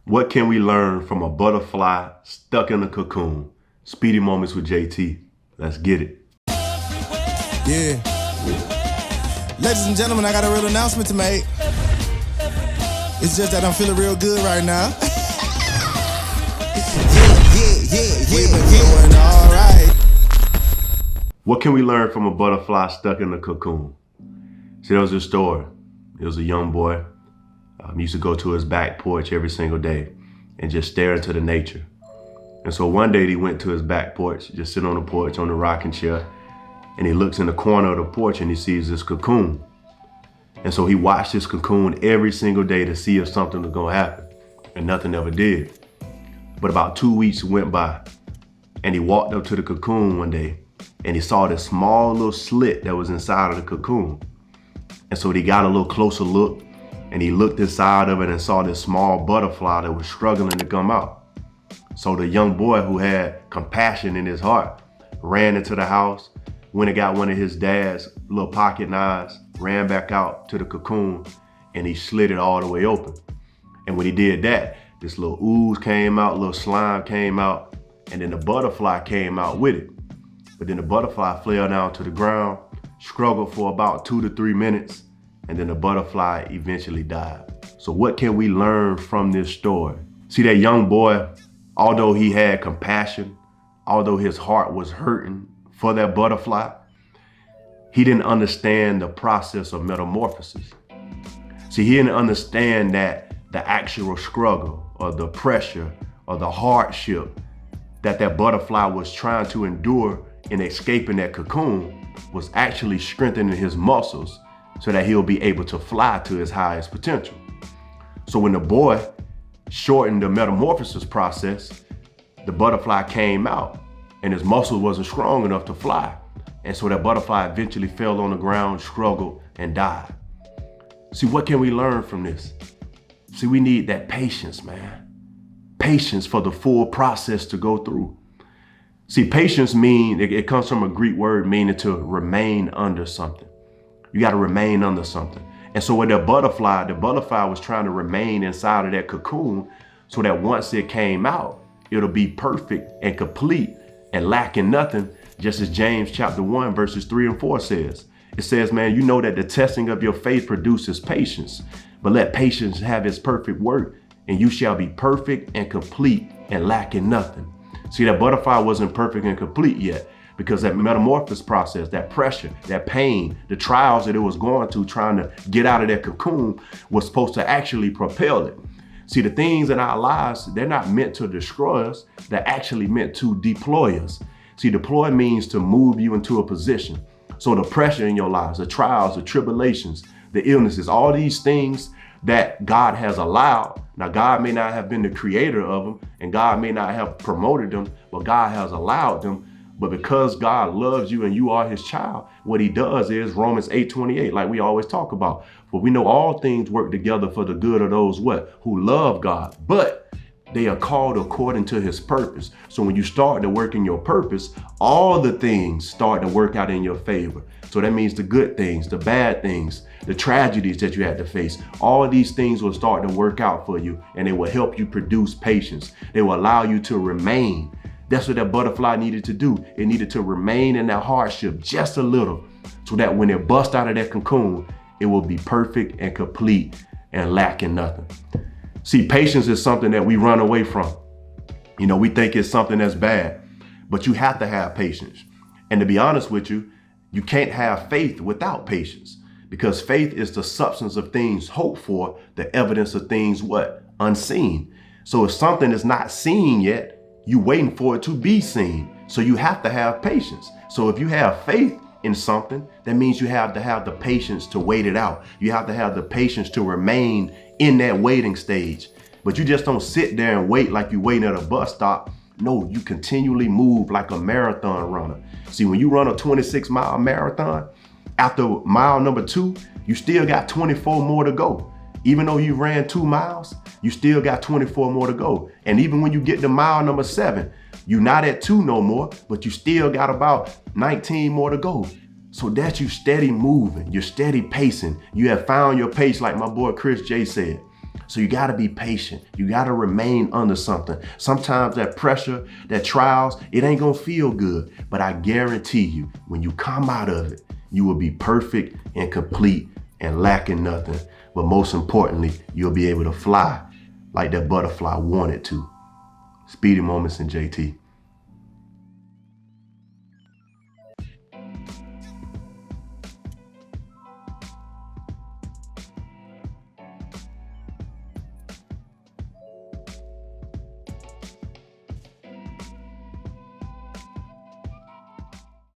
What can we learn from a butterfly stuck in a cocoon? Speedy Moments with JT. Let's get it. Yeah. Ladies and gentlemen, I got a real announcement to make. It's just that I'm feeling real good right now. Yeah. We've been doing all right. What can we learn from a butterfly stuck in a cocoon? See, there was a story. It was a young boy. He used to go to his back porch every single day and just stare into the nature. And so one day he went to his back porch, just sitting on the porch on the rocking chair, and he looks in the corner of the porch and he sees this cocoon. And so he watched this cocoon every single day to see if something was gonna happen, and nothing ever did. But about 2 weeks went by, and he walked up to the cocoon one day and he saw this small little slit that was inside of the cocoon. And so he got a little closer look, and he looked inside of it and saw this small butterfly that was struggling to come out. So the young boy, who had compassion in his heart, ran into the house, went and got one of his dad's little pocket knives, ran back out to the cocoon, and he slid it all the way open. And when he did that, this little ooze came out, little slime came out, and then the butterfly came out with it. But then the butterfly fell down to the ground, struggled for about 2 to 3 minutes, and then the butterfly eventually died. So what can we learn from this story? See, that young boy, although he had compassion, although his heart was hurting for that butterfly, he didn't understand the process of metamorphosis. See, he didn't understand that the actual struggle or the pressure or the hardship that butterfly was trying to endure in escaping that cocoon was actually strengthening his muscles so that he'll be able to fly to his highest potential. So when the boy shortened the metamorphosis process, the butterfly came out and his muscle wasn't strong enough to fly. And so that butterfly eventually fell on the ground, struggled, and died. See, what can we learn from this? See, we need that patience, man. Patience for the full process to go through. See, patience it comes from a Greek word meaning to remain under something. You got to remain under something. And so with the butterfly was trying to remain inside of that cocoon so that once it came out, it'll be perfect and complete and lacking nothing, just as James chapter 1, verses 3 and 4 says. It says, man, you know that the testing of your faith produces patience, but let patience have its perfect work, and you shall be perfect and complete and lacking nothing. See, that butterfly wasn't perfect and complete yet, because that metamorphosis process, that pressure, that pain, the trials that it was going through trying to get out of that cocoon was supposed to actually propel it. See, the things in our lives, they're not meant to destroy us. They're actually meant to deploy us. See, deploy means to move you into a position. So the pressure in your lives, the trials, the tribulations, the illnesses, all these things that God has allowed. Now, God may not have been the creator of them, and God may not have promoted them, but God has allowed them. But because God loves you and you are his child, what he does is Romans 8:28, like we always talk about. For we know all things work together for the good of those who love God, but they are called according to his purpose. So when you start to work in your purpose, all the things start to work out in your favor. So that means the good things, the bad things, the tragedies that you had to face, all of these things will start to work out for you, and they will help you produce patience. They will allow you to remain. That's what that butterfly needed to do. It needed to remain in that hardship just a little so that when it busts out of that cocoon, it will be perfect and complete and lacking nothing. See, patience is something that we run away from. You know, we think it's something that's bad, but you have to have patience. And to be honest with you, you can't have faith without patience, because faith is the substance of things hoped for, the evidence of things unseen. So if something is not seen yet, you're waiting for it to be seen. So you have to have patience. So if you have faith in something, that means you have to have the patience to wait it out. You have to have the patience to remain in that waiting stage. But you just don't sit there and wait like you're waiting at a bus stop. No, you continually move like a marathon runner. See, when you run a 26-mile marathon, after mile number 2, you still got 24 more to go. Even though you ran 2 miles, you still got 24 more to go. And even when you get to mile number 7, you're not at 2 no more, but you still got about 19 more to go. So that you steady moving, you're steady pacing. You have found your pace, like my boy Chris J said. So you gotta be patient. You gotta remain under something. Sometimes that pressure, that trials, it ain't gonna feel good, but I guarantee you, when you come out of it, you will be perfect and complete and lacking nothing. But most importantly, you'll be able to fly like that butterfly wanted to. Speedy Moments and JT.